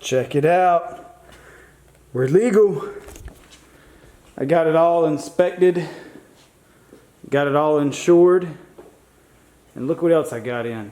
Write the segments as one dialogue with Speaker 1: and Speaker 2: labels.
Speaker 1: Check it out. We're legal. I got it all inspected. Got it all insured. And look what else I got in.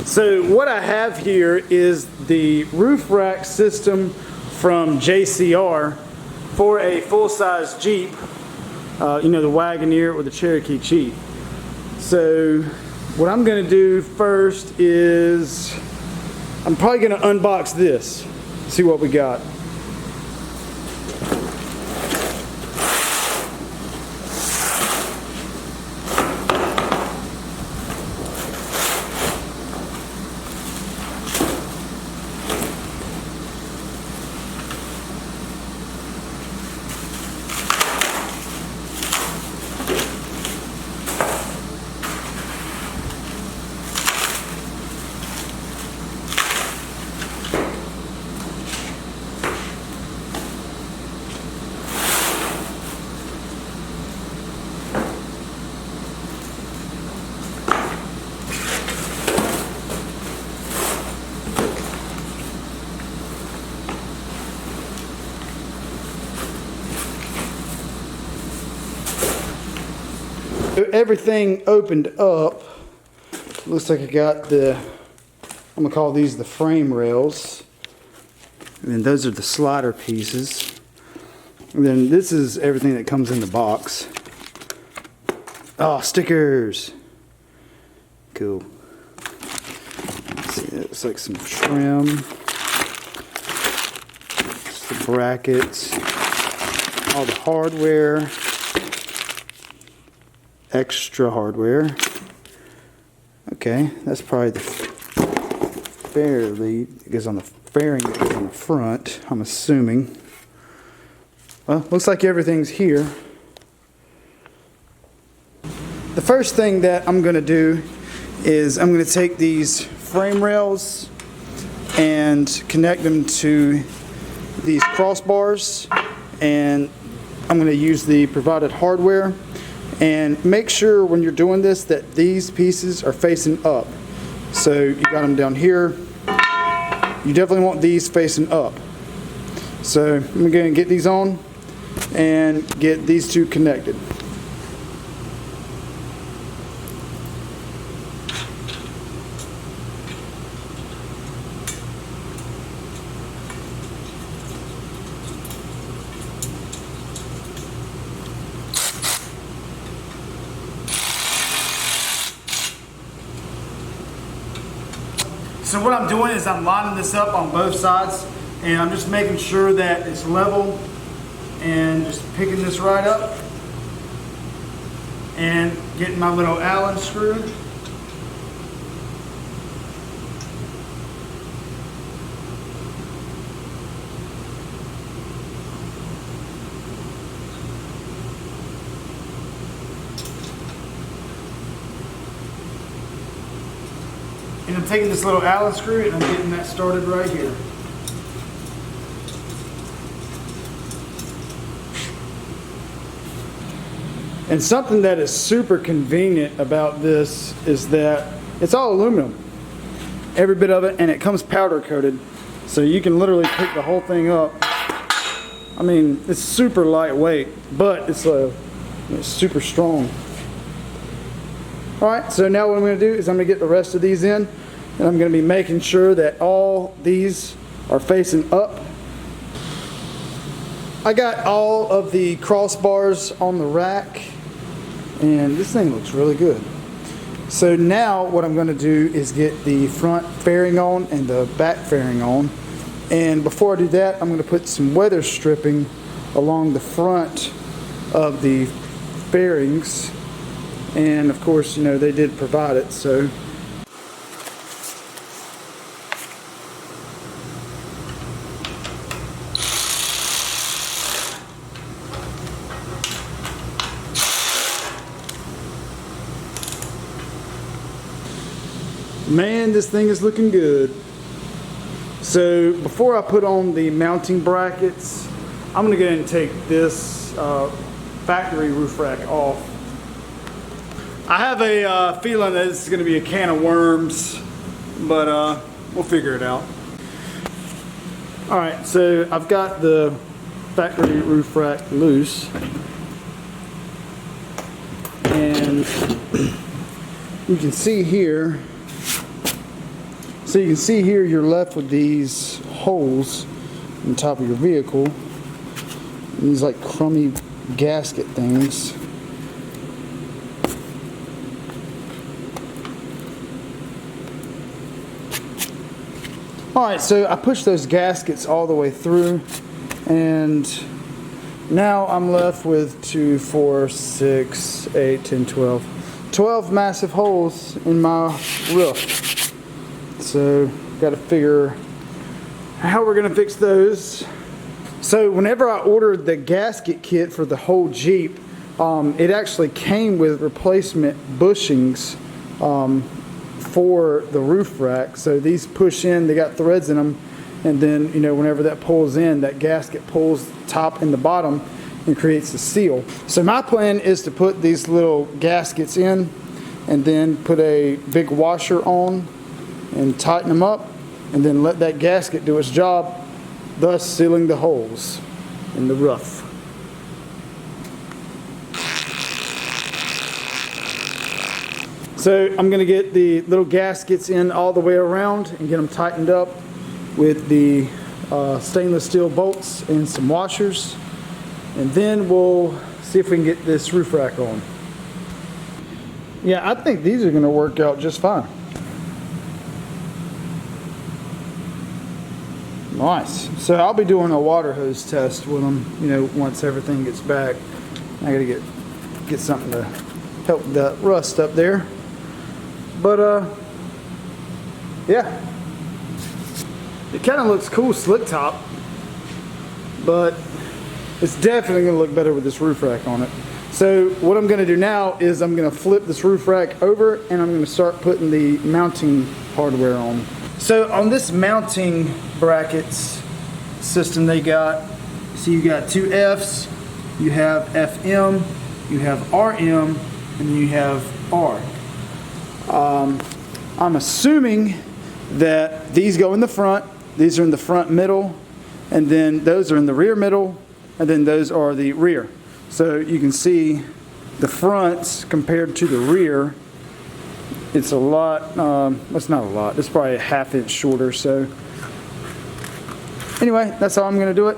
Speaker 1: So what I have here is the roof rack system from JCR for a full-size Jeep, you know, the Wagoneer or the Cherokee Jeep. So what I'm going to do first is I'm probably going to unbox this, see what we got. Everything opened up. Looks like I got the, I'm gonna call these the frame rails. And then those are the slider pieces. And then this is everything that comes in the box. Oh, stickers. Cool. Let's see, it looks like some trim. Just the brackets. All the hardware. Extra hardware. Okay, that's probably the fair lead. It goes on the fairing that goes on the front, I'm assuming. Well, looks like everything's here. The first thing that I'm going to do is I'm going to take these frame rails and connect them to these crossbars, and I'm going to use the provided hardware. And make sure when you're doing this that these pieces are facing up. So you got them down here. You definitely want these facing up. So I'm going to get these on and get these two connected. So what I'm doing is I'm lining this up on both sides, and I'm just making sure that it's level and just picking this right up and getting my little Allen screw. And I'm taking this little Allen screw and I'm getting that started right here. And something that is super convenient about this is that it's all aluminum. Every bit of it, and it comes powder coated. So you can literally pick the whole thing up. I mean, it's super lightweight, but it's super strong. Alright, so now what I'm going to do is I'm going to get the rest of these in, and I'm going to be making sure that all these are facing up. I got all of the crossbars on the rack, and this thing looks really good. So now what I'm going to do is get the front fairing on and the back fairing on. And before I do that, I'm going to put some weather stripping along the front of the fairings. And of course, you know, they did provide it, so. Man, this thing is looking good. So before I put on the mounting brackets, I'm gonna go ahead and take this factory roof rack off. I have a feeling that this is gonna be a can of worms, but we'll figure it out. All right, so I've got the factory roof rack loose, and you can see here. So you can see here you're left with these holes on the top of your vehicle. And these like crummy gasket things. Alright, so I pushed those gaskets all the way through, and now I'm left with 2, 4, 6, 8, 10, 12 massive holes in my roof. So got to figure how we're gonna fix those. So whenever I ordered the gasket kit for the whole Jeep, it actually came with replacement bushings for the roof rack. So these push in, they got threads in them, and then, you know, whenever that pulls in, that gasket pulls the top and the bottom and creates a seal. So my plan is to put these little gaskets in and then put a big washer on and tighten them up, and then let that gasket do its job, thus sealing the holes in the roof. So I'm gonna get the little gaskets in all the way around and get them tightened up with the stainless steel bolts and some washers, and then we'll see if we can get this roof rack on. Yeah, I think these are gonna work out just fine. Nice. So I'll be doing a water hose test with them, you know, once everything gets back. I gotta get something to help the rust up there. But yeah, it kind of looks cool slick top, but it's definitely gonna look better with this roof rack on it. So what I'm gonna do now is I'm gonna flip this roof rack over, and I'm gonna start putting the mounting hardware on. So on this mounting brackets system they got, so you got 2 Fs, you have FM, you have RM, and then you have R. I'm assuming that these go in the front, these are in the front middle, and then those are in the rear middle, and then those are the rear. So you can see the fronts compared to the rear, it's a lot, it's not a lot, it's probably a ½ inch shorter. So anyway, that's how I'm going to do it,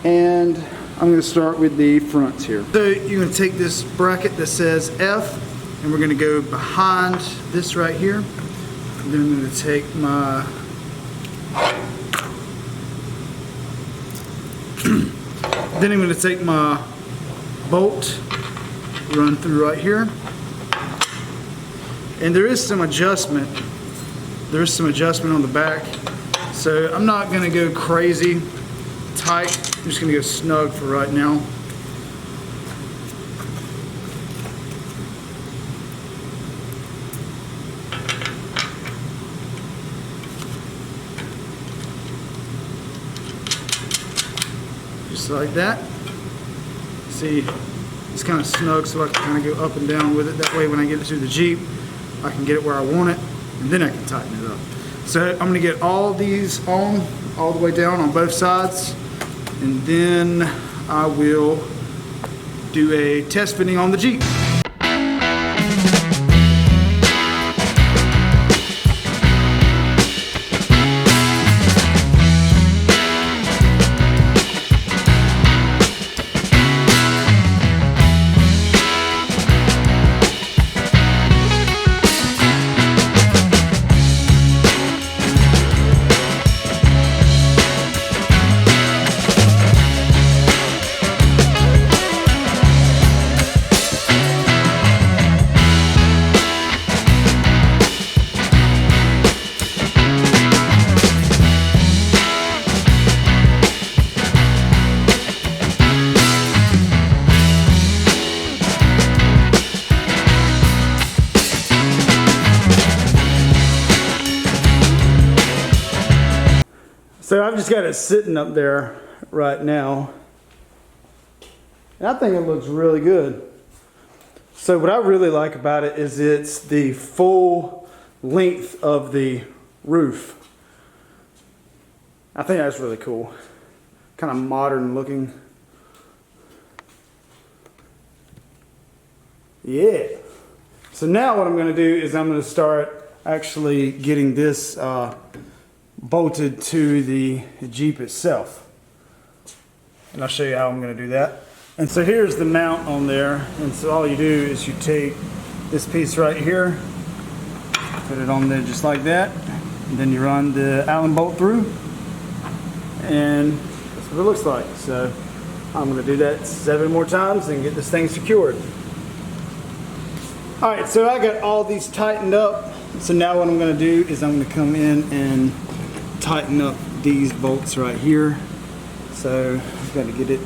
Speaker 1: and I'm going to start with the fronts here. So you're going to take this bracket that says F, and we're going to go behind this right here. And then I'm going to take my bolt, run through right here. And there is some adjustment. There's some adjustment on the back. So I'm not going to go crazy tight. I'm just going to go snug for right now. Just like that. See, it's kind of snug, so I can kind of go up and down with it. That way when I get it to the Jeep, I can get it where I want it, and then I can tighten it up. So I'm going to get all these on, all the way down on both sides, and then I will do a test fitting on the Jeep. So I've just got it sitting up there right now. And I think it looks really good. So what I really like about it is it's the full length of the roof. I think that's really cool. Kind of modern looking. Yeah. So now what I'm going to do is I'm going to start actually getting this bolted to the Jeep itself. And I'll show you how I'm going to do that. And so here's the mount on there. And so all you do is you take this piece right here, put it on there just like that, and then you run the Allen bolt through, and that's what it looks like. So I'm going to do that 7 more times and get this thing secured. Alright, so I got all these tightened up. So now what I'm going to do is I'm going to come in and tighten up these bolts right here. So I've got to get it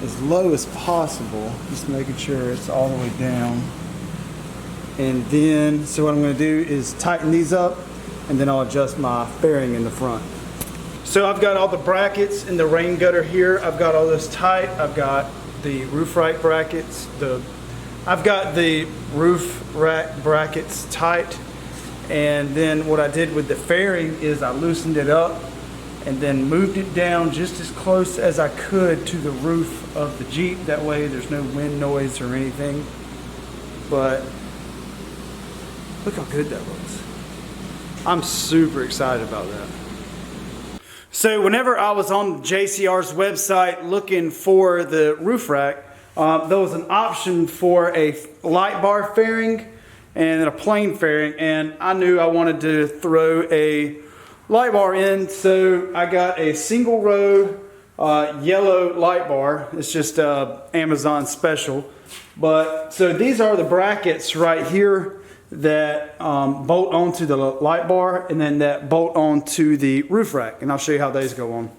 Speaker 1: as low as possible, just making sure it's all the way down. And then, so what I'm going to do is tighten these up, and then I'll adjust my fairing in the front. So I've got all the brackets in the rain gutter here. I've got all this tight. I've got the roof rack brackets. I've got the roof rack brackets tight. And then what I did with the fairing is I loosened it up and then moved it down just as close as I could to the roof of the Jeep. That way there's no wind noise or anything. But look how good that looks. I'm super excited about that. So whenever I was on JCR's website looking for the roof rack, there was an option for a light bar fairing and a plain fairing, and I knew I wanted to throw a light bar in, so I got a single row yellow light bar. It's just Amazon special. But so these are the brackets right here that bolt onto the light bar, and then that bolt onto the roof rack, and I'll show you how those go on.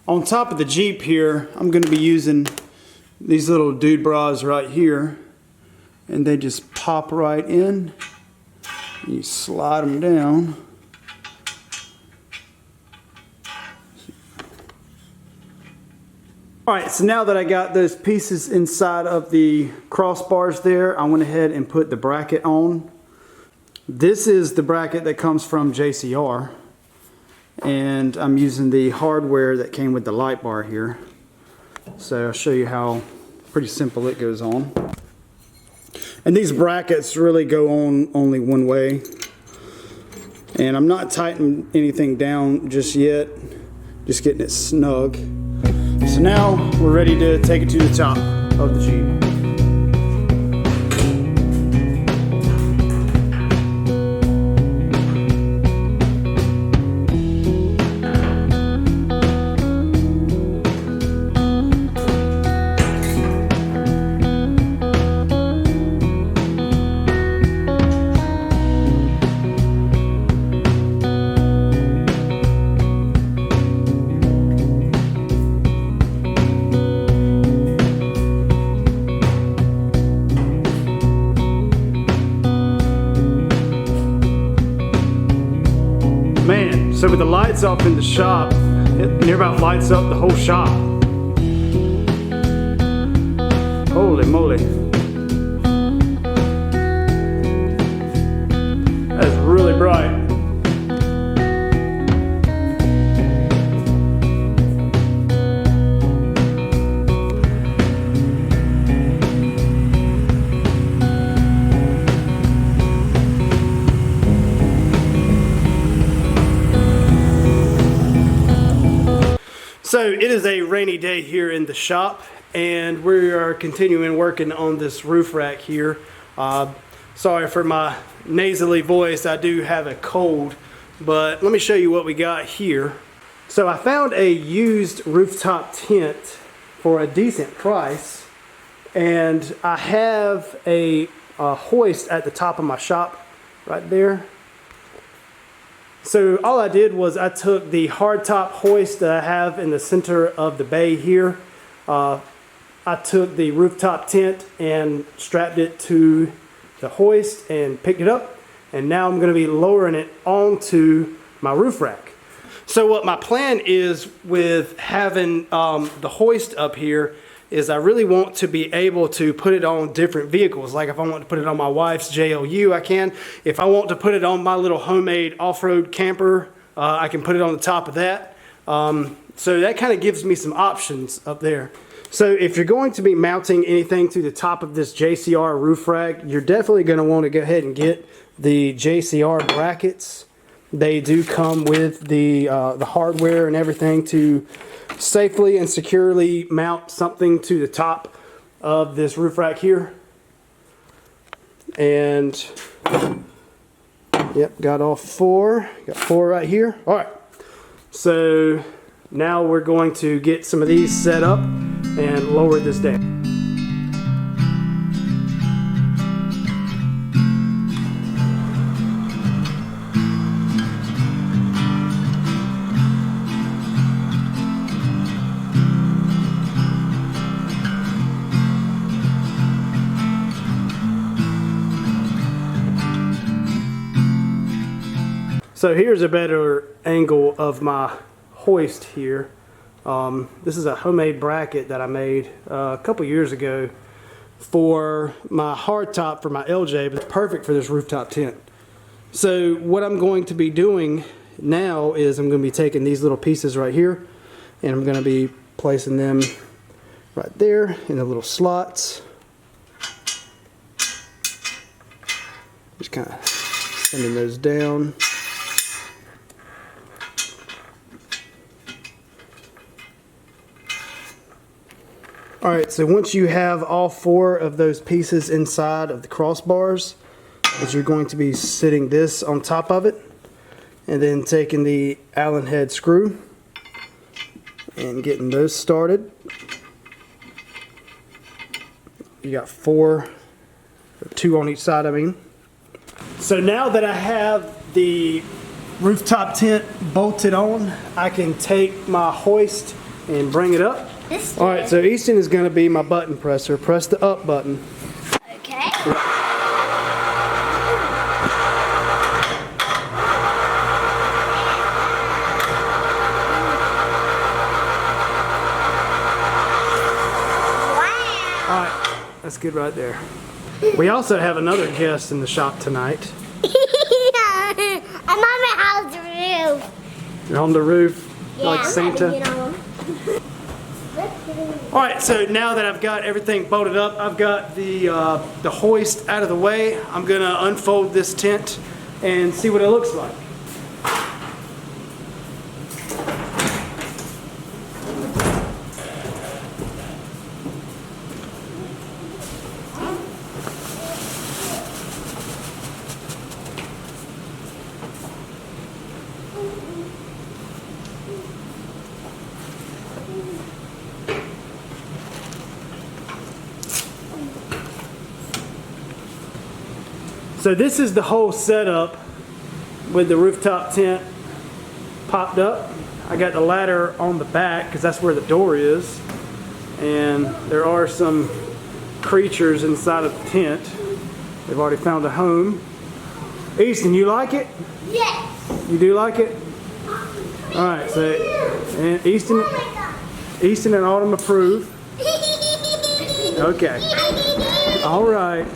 Speaker 1: On top of the Jeep here, I'm going to be using these little dude bras right here, and they just pop right in. You slide them down. Alright, so now that I got those pieces inside of the crossbars there, I went ahead and put the bracket on. This is the bracket that comes from JCR, and I'm using the hardware that came with the light bar here. So I'll show you how pretty simple it goes on. And these brackets really go on only one way. And I'm not tightening anything down just yet, just getting it snug. So now we're ready to take it to the top of the Jeep. Man, so with the lights up in the shop, it near about lights up the whole shop. Holy moly. That's really bright. So it is a rainy day here in the shop, and we are continuing working on this roof rack here. Sorry for my nasally voice, I do have a cold, but let me show you what we got here. So I found a used rooftop tent for a decent price, and I have a hoist at the top of my shop right there. So all I did was I took the hardtop hoist that I have in the center of the bay here. I took the rooftop tent and strapped it to the hoist and picked it up. And now I'm going to be lowering it onto my roof rack.
Speaker 2: So what my plan is with having the hoist up here is I really want to be able to put it on different vehicles. Like if I want to put it on my wife's JLU, I can. If I want to put it on my little homemade off-road camper, I can put it on the top of that. So that kind of gives me some options up there. So if you're going to be mounting anything to the top of this JCR roof rack, you're definitely going to want to go ahead and get the JCR brackets. They do come with the hardware and everything to safely and securely mount something to the top of this roof rack here. And yep, got all four. Got four right here. All right. So now we're going to get some of these set up and lower this down. So here's a better angle of my hoist here. This is a homemade bracket that I made a couple years ago for my hardtop for my LJ, but it's perfect for this rooftop tent. So what I'm going to be doing now is I'm going to be taking these little pieces right here and I'm going to be placing them right there in the little slots. Just kind of sending those down. Alright, so once you have all four of those pieces inside of the crossbars, is you're going to be sitting this on top of it and then taking the Allen head screw and getting those started. You got four, or two on each side, I mean. So now that I have the rooftop tent bolted on, I can take my hoist and bring it up. Alright, so Easton is going to be my button presser. Press the up button.
Speaker 3: Okay.
Speaker 2: Alright, that's good right there. We also have another guest in the shop tonight.
Speaker 3: I'm on my house roof.
Speaker 2: You're on the roof,
Speaker 3: Yeah,
Speaker 2: like Santa. Alright, so now that I've got everything bolted up, I've got the hoist out of the way. I'm going to unfold this tent and see what it looks like. So this is the whole setup with the rooftop tent popped up. I got the ladder on the back because that's where the door is. And there are some creatures inside of the tent. They've already found a home. Easton, you like it?
Speaker 3: Yes.
Speaker 2: You do like it? Alright, so and Easton and Autumn approve. Okay. Alright.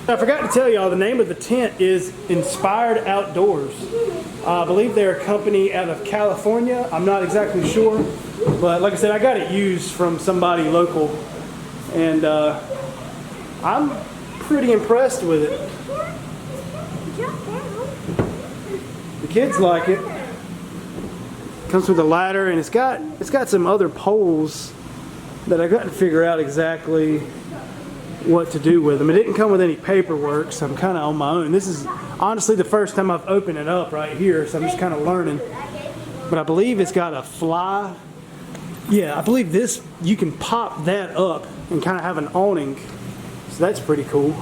Speaker 2: I forgot to tell y'all, the name of the tent is Inspired Outdoors. I believe they're a company out of California. I'm not exactly sure, but like I said, I got it used from somebody local, and I'm pretty impressed with it. The kids like it. Comes with a ladder, and it's got some other poles that I got to figure out exactly what to do with them. It didn't come with any paperwork, so I'm kind of on my own. This is honestly the first time I've opened it up right here, so I'm just kind of learning. But I believe it's got a fly. Yeah, I believe this, you can pop that up and kind of have an awning. So that's pretty cool.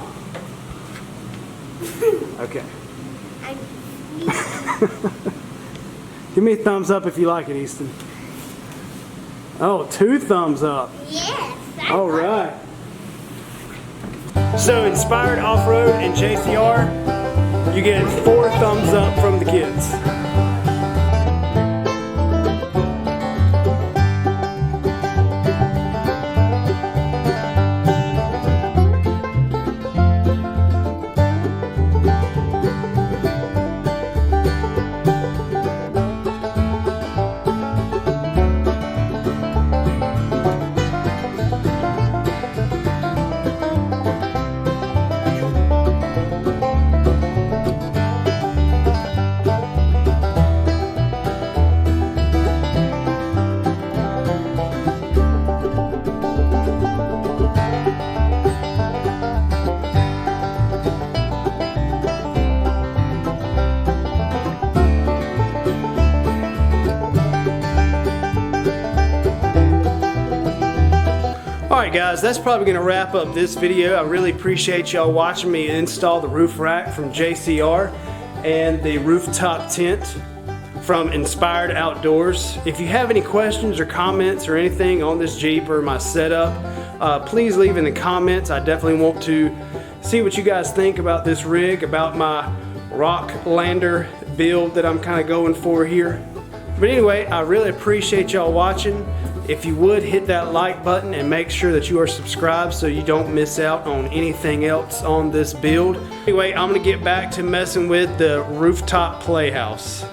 Speaker 2: Okay. Give me a thumbs up if you like it, Easton. Oh, 2 thumbs up.
Speaker 3: Yes.
Speaker 2: All right. So Inspired Off-road and JCR, you get 4 thumbs up from the kids. Alright guys, that's probably going to wrap up this video. I really appreciate y'all watching me install the roof rack from JCR and the rooftop tent from Inspired Outdoors. If you have any questions or comments or anything on this Jeep or my setup, please leave in the comments. I definitely want to see what you guys think about this rig, about my rock lander build that I'm kind of going for here. But anyway, I really appreciate y'all watching. If you would, hit that like button and make sure that you are subscribed so you don't miss out on anything else on this build. Anyway, I'm gonna get back to messing with the rooftop playhouse.